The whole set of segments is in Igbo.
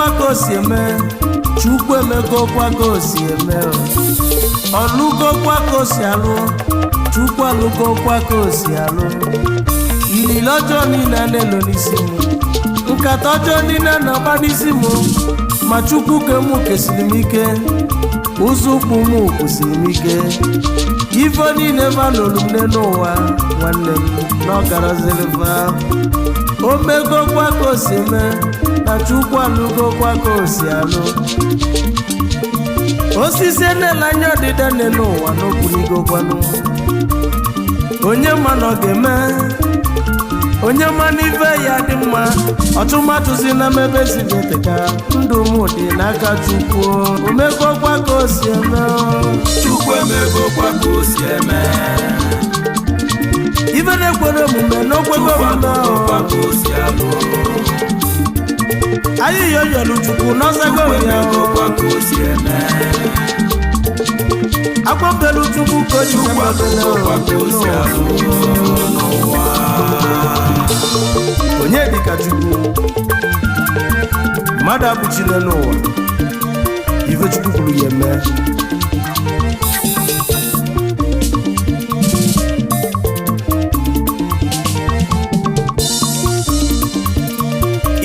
kwa ka o si eme Chukwu emego kwa ka o si eme ọlụgo kwa ka o si alụ Chukwu alụgo kwa ka o si alụ ilili ọjọọ niile na-elo n'isi m nkata ọjọọ niile na-agba n'isi m ma Chukwu ke mụ kesiri m ike ụzọ ụkwụ m kwụsiri m ike ife niile valụrụ m n'ụwa nwanne m na ọ garaziri va o mego kwa ka o si eme na Chukwu alụgo kwa ka o si alụ osisi enela anya ọdịda n'ụwa n'okwurigokwanụ onye ma na ọ ga-eme onye ma n'ife ya dị mma ọtụmatụzi na mmebe sibeteka ndụ m dị n'aka Chukwu omego kwa ka o si eme Chukwu emego kwa ka o si eme ife na-ekwere omume n'okwego omume kwa ka o si alụ anyị yoyolu Chukwu n'ọzago ya kwa ka o si eme akwambelu Chukwu ka o ji kwa ka o si alụ n'ụwa onye dịka Chukwu mmadụ abụchile n'ụwa ife Chukwu kwuru ya eme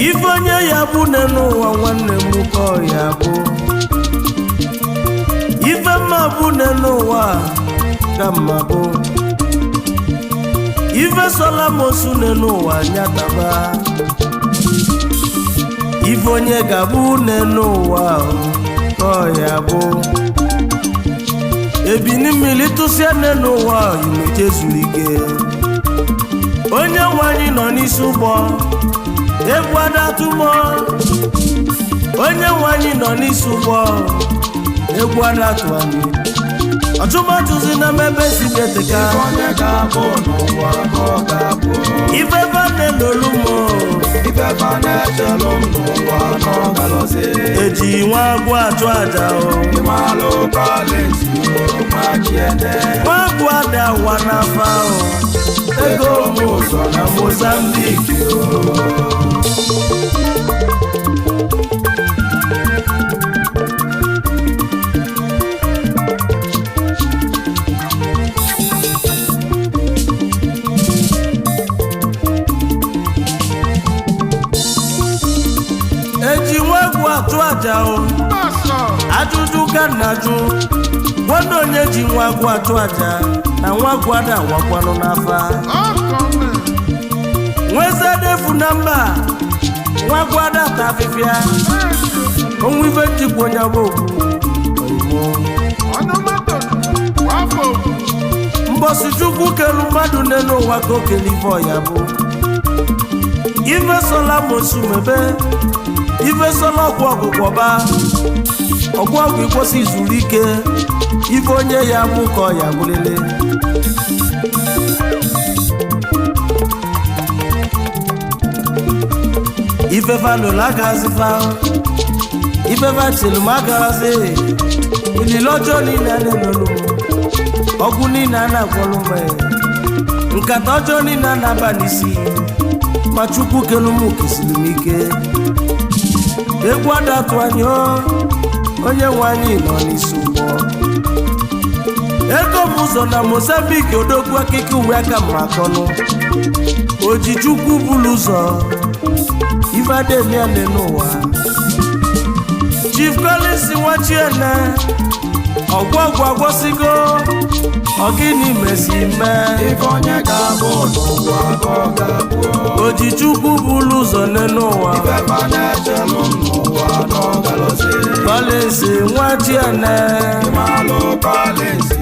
ife onye ya bụ n'ụwa nwanne m ka ọ ya bụ ife mma bụ n'ụwa ka mma bụ ife sola mosu n'ụwa nyataba ife onye ga-abụ n'ụwa ka ọ ya bụ ebini mmiri tụsịa n'ụwa imeje zuru ike onye nwanyị nọ n'isi ụgbọ egwu adatụmọ onye nwanyị nọ n'isi ụgbọ egwu adatụ anyị ọtụmatụzi na mmebe sibeteka onye ga-abụ n'ụwa ka ọ ga-abụ ife vanelolu m ife vanechelu m n'ụwa na ọ galọzi eji nwa agwụ achụ aja ịmalụ palenti machiene nwa agwụ ada awa n'afa ego m ụzọ na Mozambique eji nwa agwụ atụ aja ajụjụ ka na-ajụ gwanda onye ji nwa agwụ atụ aja na nwa agwụ ada awakwanụ n'afa nwezedefu na mba nwa agwụ ada ta afịfịa onwe ife njikwa onye agba okwu mbọsị Chukwu kelu mmadụ n'ụwa ka o kele ife ọya bụ ife sola mosu mebe ife sola ọgwụ ọgwụgwọba ọgwụ ọgwụ ịkwụsị izuru ike ife onye ya bụ ka ọ ya bụlele ife vanụlụ agazifa ife vachelu m agarazi ilile ọjọọ niile a na-elolu ọgwụ niile a na-agwọlụ mgbe nkata ọjọọ niile a na-aba n'isi ma Chukwu kelu m kesiri m ike egwu adatụ anyị onye nwe anyị nọ n'isi ụgbọ ego m ụzọ na Mozambique odogwu akịka uwe aka m akọnụ oji Chukwu bulu ụzọ ife ademiane n'ụwa Chief Collins Nwachiene ọgwọgwụ agwọsigo ọgịnị mezi mee ife onye ga-abụ n'ụwa ka ọ ga-abụ oji Chukwu bulu ụzọ n'ụwa ife vanechelu m n'ụwa na ọ galọzi Collins Nwachiene ịmalụ palenti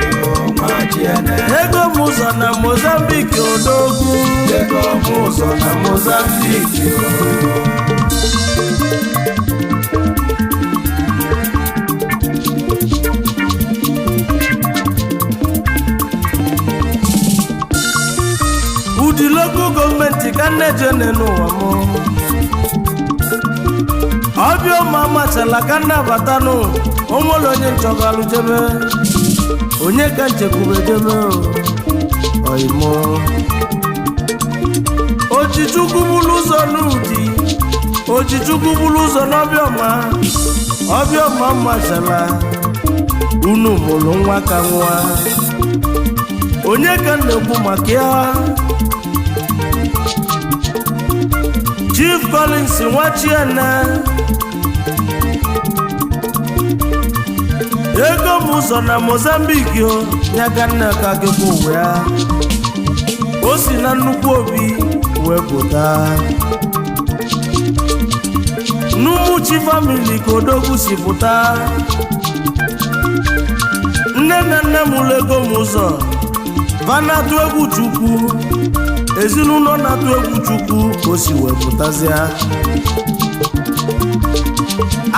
machiene ego m ụzọ na Mozambique odogwu ego m ụzọ na Mozambique ụdị local gọọmenti ka nneje n'ụwa m ọbịa ụmụ amachala ka nnabatanụ onwere onye nchọgalụ jebe onye ka nchekwube jebe oyimo oji Chukwu bụrụ ụzọ n'ụdị Ojichukwu bụrụ ụzọ n'Obiọma Obiọma Mashala unu mụrụ nwa ka nwa onye ka na-ekwu maka ya Chief Collins Nwachiene ego m ụzọ na Mozambique ya ka nna ka gịbụ uwe ya o si na nnukwu obi wee pụta n'Umuchi family ka odogwu si pụta nne na nne m ụlọ ego m ụzọ va na-atụ egwu Chukwu ezinụlọ na-atụ egwu Chukwu ka o si wee pụtazịa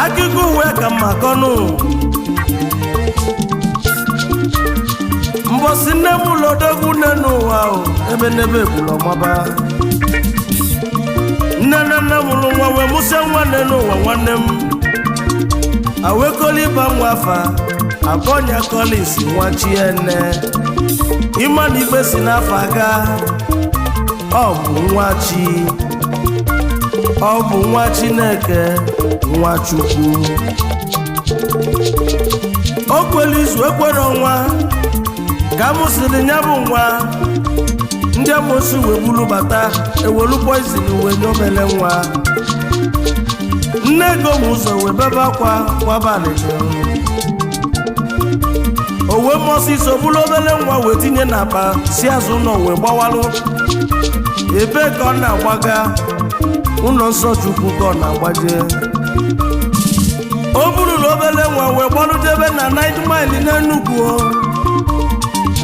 akụkọ uwe ka mma kọnụ mbọsị nne m ụlọ odogwu nne n'ụwa ebe n'ebe ekwula ọmaba nne na nne m ụlọ nwa wee mụsịa nwanne n'ụwa nwanne m awekọliba nwa afa Akọnya Collins Nwachiene ịma na ikpe si n'afọ aga ọ bụ nwa chi ọ bụ nwa Chineke nwa Chukwu o kwere izu ekwere ọnwa ka m sịrị ya bụ nwa ndị amosu wee buru bata ewelu poizin wee nyomele nwa nne ego m ụzọ wee bebe akwa kwabalị o wee mọsịsọ bụrụ obele nwa wee tinye n'akpa si azụ ụlọ wee gbawalụ ebe ka ọ na-agbaga ụlọ nsọ Chukwu ka ọ na-agbaje o burula obele nwa wee gbalụjebe na 9 mile n'Enugu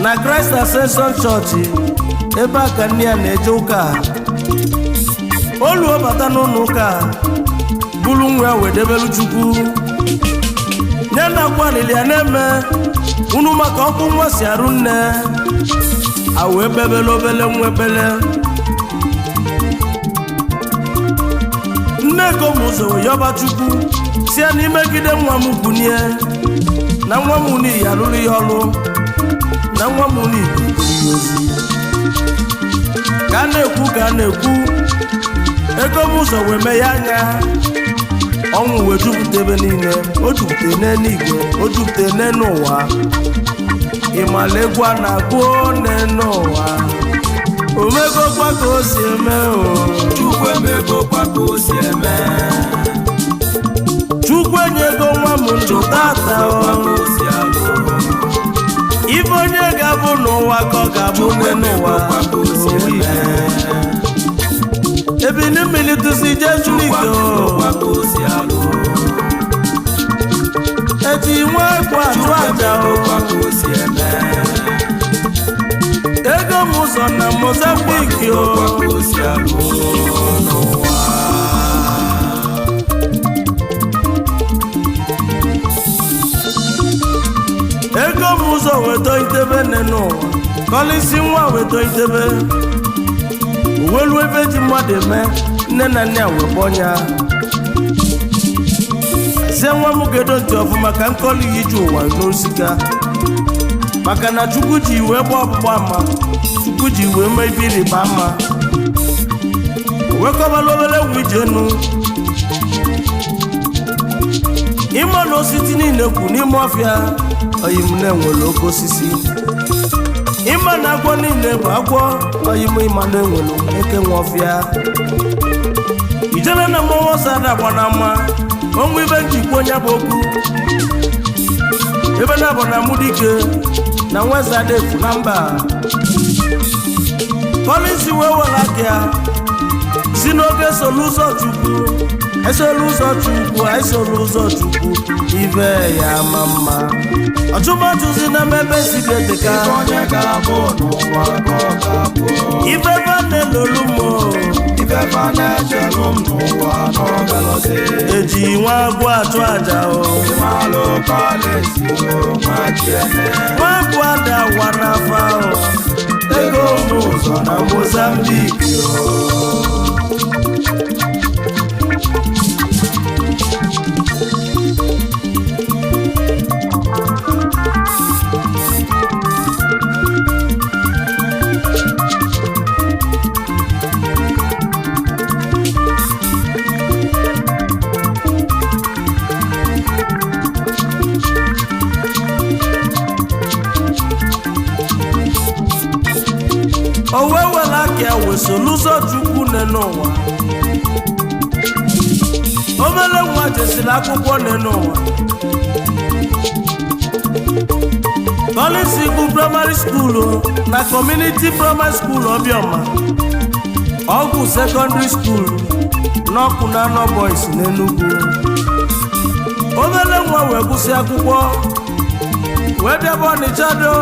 na Christ Ascension Church ebe a ka nne ya na-eje ụka oluo bata n'ụlọ ụka buru nwa ya wee debelu Chukwu nye na kwalili ya na-eme unu maka ọkụ nwa si arụ nne a wee bebele obele nwa ebele nne ego m ụzọ wee yọba Chukwu si ya n'imegide nwa m bunie na nwa m n'iyi arụrụ ya ọrụ na nwa m n'iyi ozi ka a na-ekwu ego m ụzọ wee mee ya anya ọnwụ wee jupụta ebe niile o jupụta n'eluigwe o jupụta n'ụwa ịmala egwu a na-agụ n'ụwa omegokwa ka o si eme Chukwu emegokwa ka o si eme Chukwu enyego nwa m ndụ tata ife onye ga-abụ n'ụwa ka ọ ga-abụ n'ụwa ebili mmiri tụsi jee Chineke eji nwa egwu atụ aja ego m ụzọ na Mozambique ego m ụzọ weta itebe nne n'ụwa Collins nwa weta itebe uwelu ebe ji mmadụ eme nne na nne a wee kpọnya zie nwa m gedo ntị ọfụma ka nkọli ya iji ụwa n'osika maka na Chukwu ji wee gba ọgbụgba ama Chukwu ji wee mee ibe ịrịba ama wekọbala obere egwu ije enu ịma na osisi niile kwu n'ime ọfịa oyim na-enwere oke osisi ịma na agwọ niile bụ agwọ oyim ịma na enwere eke nwe ọfịa ijere na mmọnwụ ọsọ adagba na mma ọnwụ ibe njikwa onye bụ okwu ebe na abụ na Mudike na Nwezadefu na mba Collins wee were aka ya si n'oge solu ụzọ Chukwu esolu ụzọ Chukwu esolu ụzọ Chukwu ibe ya ma mma ọchụmatụzi na mmebe sibeteka ibe ba na-elolu mo eji nwa agwọ atụ aja nwa agwọ ada wa n'afọ ego m ụzọ na Mozambique o wee were aka ya wee so n'ụzọ Chukwu n'ụwa. Obere nwa jesiri akwụkwọ n'ụwa. Collins Igbo primary school na community primary school Obioma. Ọgwụ secondary school n'ọkụ na anọ boys n'Enugu. Obere nwa wee gụsị akwụkwọ wee bịaba Ọnịcha do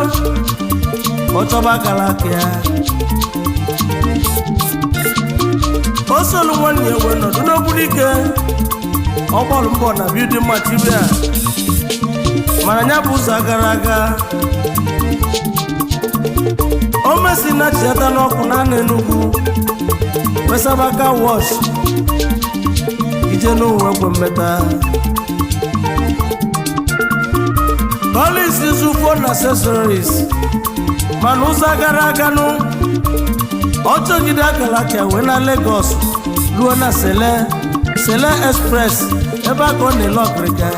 ọ chọba akara aka ya. O solu nwanne ya wee nọdụ n'Ogbunike. Ọ gbọrọ mbọ na building material mana nya bụ ụzọ gara aga. O mesi na chiata n'ọkụ na Enugu wesabaka wash ije n'ụwa egwe mmeta. Collins ịzụ phone accessories mana ụzọ gara aga nụ ọ chọgide akara aka wee na Lagos ruo na Sele Express ebe a ka ọ na-ele ọkịrịka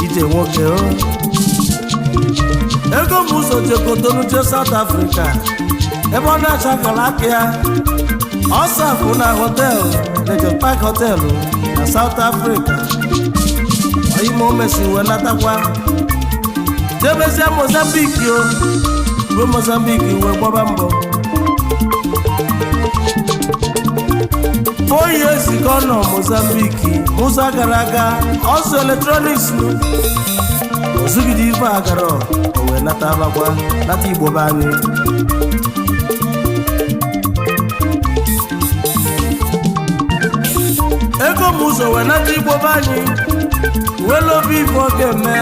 ije nwoke o. Ego bụ ụzọ jekotonu je South Africa ebe ọ na-acha akara aka ya. Ọ safụ na họteelụ Legion Park họteelụ na South Africa. Oyime o mesi wee natakwa jebezie Mozambique o. Ruo Mozambique wee gbaba mbọ 4 years ka ọ nọ Mozambique. Musa gara aga ọsọ electronics ozugide ife agara o wee nata abakwa nata Igbo be anyị. Ego m ụzọ wee nata Igbo be anyị wee lobe ife ọ ga-eme.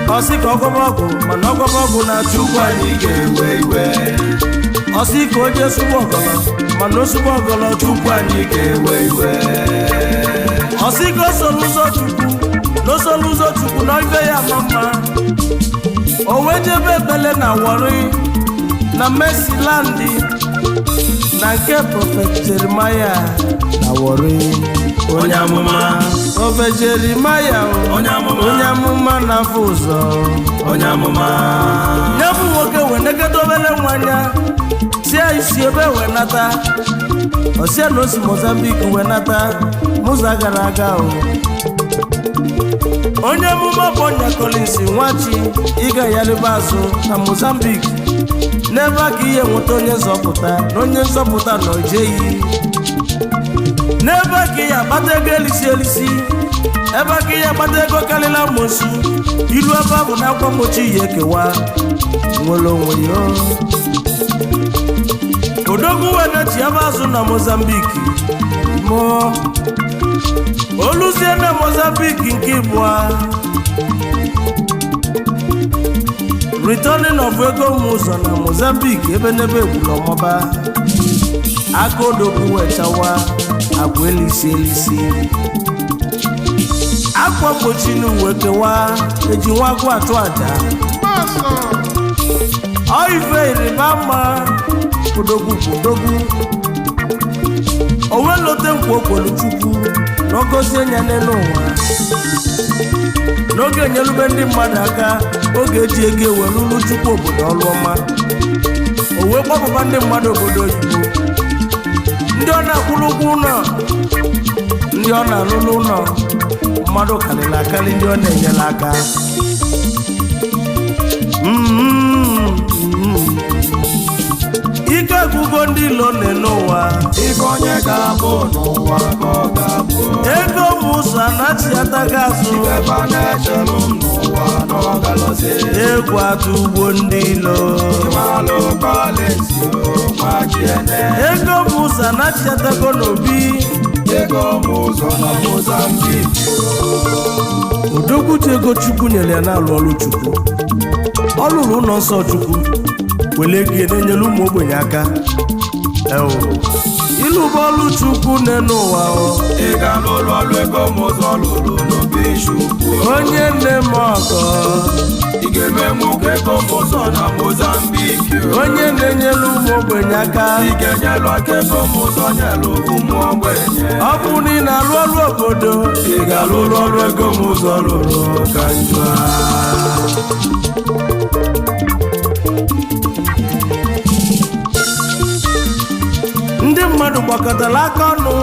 Ọ sị ka ọgọba ọgwụ mana ọgọba ọgwụ na Chukwu anyị ga-ewe iwe. Ọ sị ka o jee sụgba ọgọlọ mana o sụgba ọgọlọ Chukwu anyị ga-ewe iwe. Ọ sị ka o soro ụzọ Chukwu n'osoro ụzọ Chukwu na ife ya ama mma. O wee jebe ekpele na Warri na Mercyland na nke Prophet Jeremiah na Warri. Onye amụma Prophet Jeremiah onye amụma na-afụ ụzọ. Onye amụma ya bụ nwoke wee negede obere nwanya tia isi ebe wee nata. Osia na osi Mozambique wee nata Musa gara aga o. Onye amụma bụ ọnya Collins Nwachi ịga yaliba azụ na Mozambique n'ebe a ka ihe nweta onye nzọpụta na onye nzọpụta nọ jeyi. N'ebe a ka ihe akpata ego elisi ebe a ka ihe akpata ego karịla mosu ilu ebe ahụ na akwa mmochi ihe ekewa nwere onwe ya. Odogwu wee ji ebe azụ na Mozambique mụọ oluzie na Mozambique nke ịbụa. Returning of ego m ụzọ na Mozambique ebe n'ebe egburu ọmọba. Aka odogwu wee chawa agwa elisi akwa mgbochi n'uwe kewa eji nwa agụ atụ aja. Ọ ife ịrịba ama odogwu o wee lote nkwa okwolu Chukwu na ọ gọzie nya n'ụwa. N'oge enyelube ndị mmadụ aka oge eji ego ewe lụrụ Chukwu obodo ọlụ ọma. O wee kpọpụba ndị mmadụ obodo oyibo ndị ọ na-akwụrụ ụgwọ ụlọ ndị ọ na-alụrụ ụlọ mmadụ karịrị akarị ndị ọ na-enyere aka. Ike agụgo ndị ilo n'ụwa. Ife onye ga-abụ n'ụwa ka ọ ga-abụ. Ego m ụzọ anachiataghị azụ. Ebe a na-echere m n'ụwa na ọ galọzi. Egwu atụ ugbo ndị ilo. Ịmalụ Collins Nwachi ene. Ego m ụzọ anachiatago n'obi. Ego m ụzọ na Mozambique. Odogwu ji ego Chukwu nyere ya na-alụ ọrụ Chukwu. Ọ lụrụ ụlọ nsọ Chukwu wele ego na-enyere ụmụ ogbenye aka. Ịlụba ọrụ Chukwu n'ụwa. Ị ga-alụrụ ọrụ ego m ụzọ lụrụ n'obi Chukwu. Onye nne m ọgọ ị ga-eme mụ ka ego m ụzọ na Mozambique. onye na-enyere ụmụ ogbenye aka. Ị ga-enyelu aka ego m ụzọ nyelu ụmụ ogbenye. Ọ bụ na ị na-alụ ọrụ obodo Ị ga-alụrụ ọrụ ego m ụzọ lụrụ ka njọ. gbakọtara aka ọnụ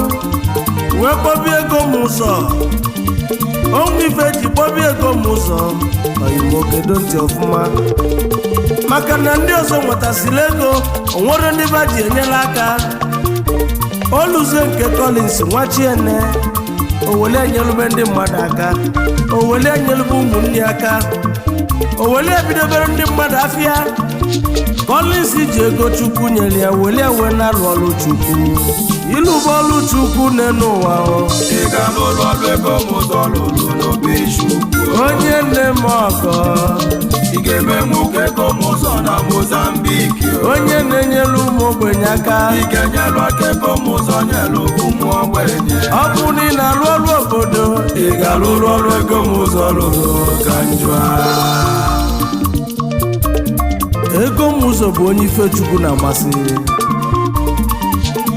wee kpọbie ego m ụzọ onwe ife ji kpọbie ego m ụzọ oyimogedo ntị ọfụma maka na ndị ọzọ nwetasịrị ego onwere ndị ba ji enyela aka oluzie nke Collins Nwachiene owele enyelube ndị mmadụ aka owele enyelube ụmụnne aka owele ebidobere ndị mmadụ afịa Collins ji ego Chukwu nyere ya wele ewe na-alụ ọlụ Chukwu ịlụba ọlụ Chukwu n'elu ụwa onye nne m ọgọ onye na-enyelu ụmụ ogbenye aka ọ bụ na ị na-alụ ọrụ obodo ị ga-alụrụ ọrụ ego m ụzọ lụrụ ka njọ ego m ụzọ bụ onye ife Chukwu na-amasị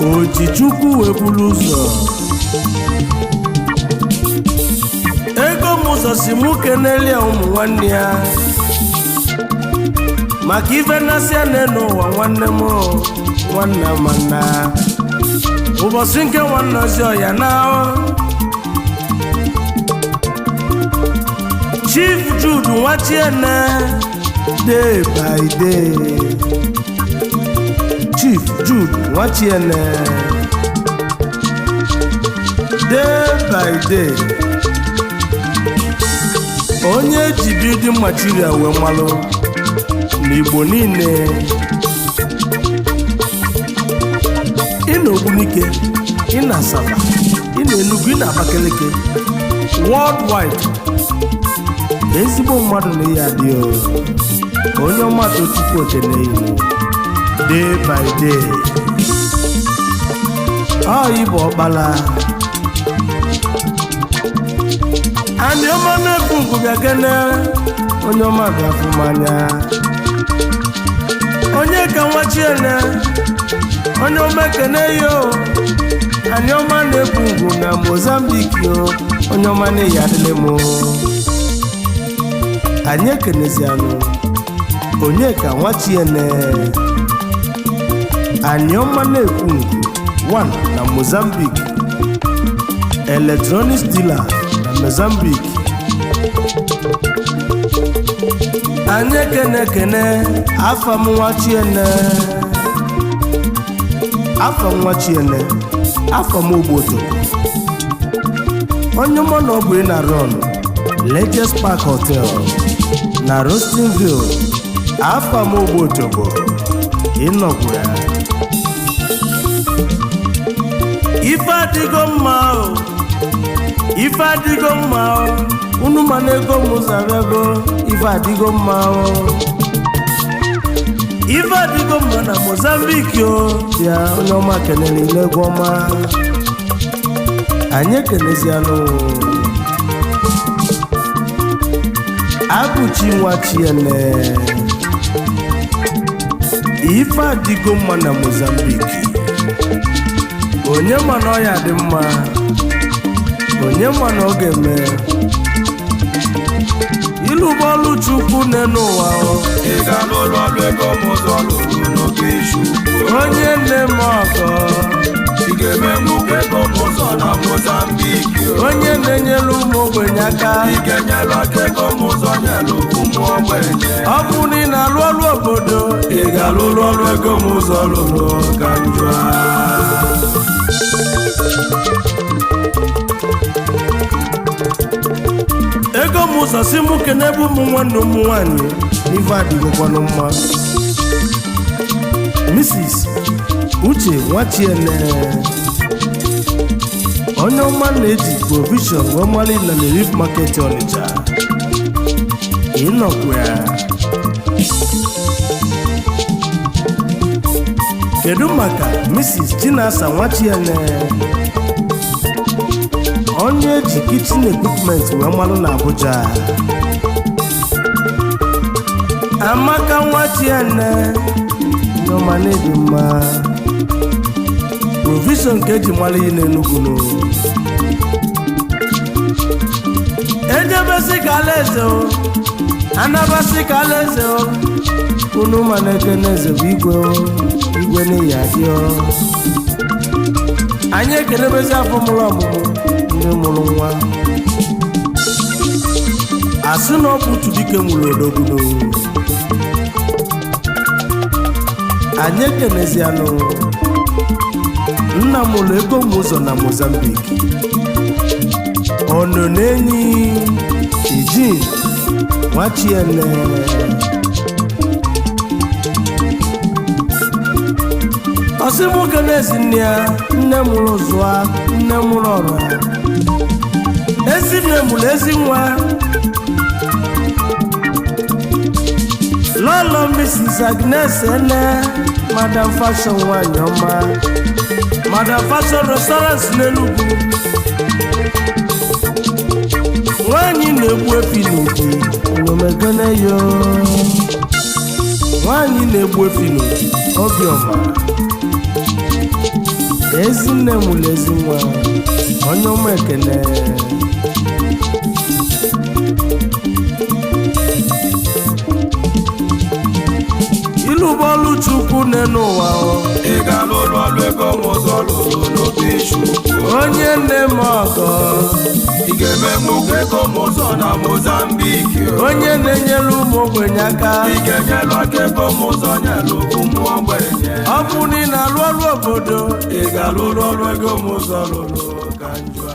o ji Chukwu wee buru ụzọ ego m ụzọ si mụ kenelia ụmụ nwanne ya maka ife nnasị ya n'ụwa nwanne m nwanne mana ụbọchị nke nwanne ozi ọya na Chief Jude Nwachiene day by day Chief Jude Nwachiene day by day onye ji building material wee malụ n'Igbo niile ị na Ogbunike ị na Asaba ị na Enugu ị na Abakaliki worldwide ezigbo mmadụ na ihe adị onye ọmatụ Chukwu okene iwu day by day Igbo ọkpala anyị ọma na-ekwu ngụbịa kene onye ọma ga-afụ mmanya onye ka Nwachiene onye ọma ekene yo anyị ọma na-ekwu ngụ na Mozambique onye ọma na-eyi adịle m anyị ekenezianụ onye ka Nwachiene anyị ọma na-ekwu ngụ 1 na Mozambique electronics dealer na Mozambique anyị ekene afọ m Nwachiene afọ m Ogboto onye mụ na ọ bụ ị na-run Legends Park Hotel na Rustonville afọ m Ogboto bụ ịnọgwu ya ife adịgo mma unu ma na ego m ụzọrego ife adịgo mma na Mozambique bịa onye ọma kenere ilegwu ọma anyị ekenezianụ Abụchi Nwachiene ife adịgo mma na Mozambique onye ma na ọ ya dị mma onye ma na ọ ga-eme ịlụba ọlụ Chukwu n'elu ụwa onye nne m ọgọ onye na-enyelu ụmụ ogbenye aka ọ bụ na ị na-alụ ọrụ obodo ị ga-alụrụ ọrụ ego m ụzọ lụrụ ka njọ ego m ụzọ si mụ kenebe ụmụ nwanne ụmụ nwanyị ife adịgokwanụ mma Mrs. Uche Nwachiene onye ọma na-eji provision wee mali na Relief Market Ọnịcha ịnọkwa ya kedu maka Mrs. Chinasa Nwachiene onye ji kitchen equipment wee malụ na Abuja Amaka Nwachiene n'ọma na-ebi mma provision nke eji malụ ihe n'Enugu ejebesi ka alaeze anabasi ka alaeze unu ma na-ekene eze bụ igwe n'iyi adị anyị ekelebezi afọ mụrụ ọmụmụ ndị mụrụ nwa asị na ọ bụ otu dike nwụrụ odogwu anyị ekenezianụ nna mụrụ ego m ụzọ na Mozambique ọnọ n'enyi iji nwachiene ọsị nwoke na-esi nne ya nne mụrụ zụa nne mụrụ ọrụ ezi nne mụrụ ezi nwa lọlọ Mrs. Agnes ene Madam Fashion nwanyị ọma Madam Fashion Restaurant n'Enugu nwanyị na-egbu efi n'obi onomegene yo nwanyị na-egbu efi n'obi obiọma ezinne mụrụ ezi nwa onye ọma ekene ilu bọọlụ Chukwu n'ụwa ị ga-alụrụ ọlụ ego m ụzọ lụrụ n'obi Chukwu onye nne m ọgọ ị ga-eme mụgo ego m ụzọ na Mozambique onye na-enyere ụmụ ogbenye aka ị ga-enyelu aka ego m ụzọ nyelu ụmụ ogbenye ọ bụ na ị na-alụ ọrụ obodo ị ga-alụrụ ọlụ ego m ụzọ lụrụ ka njọ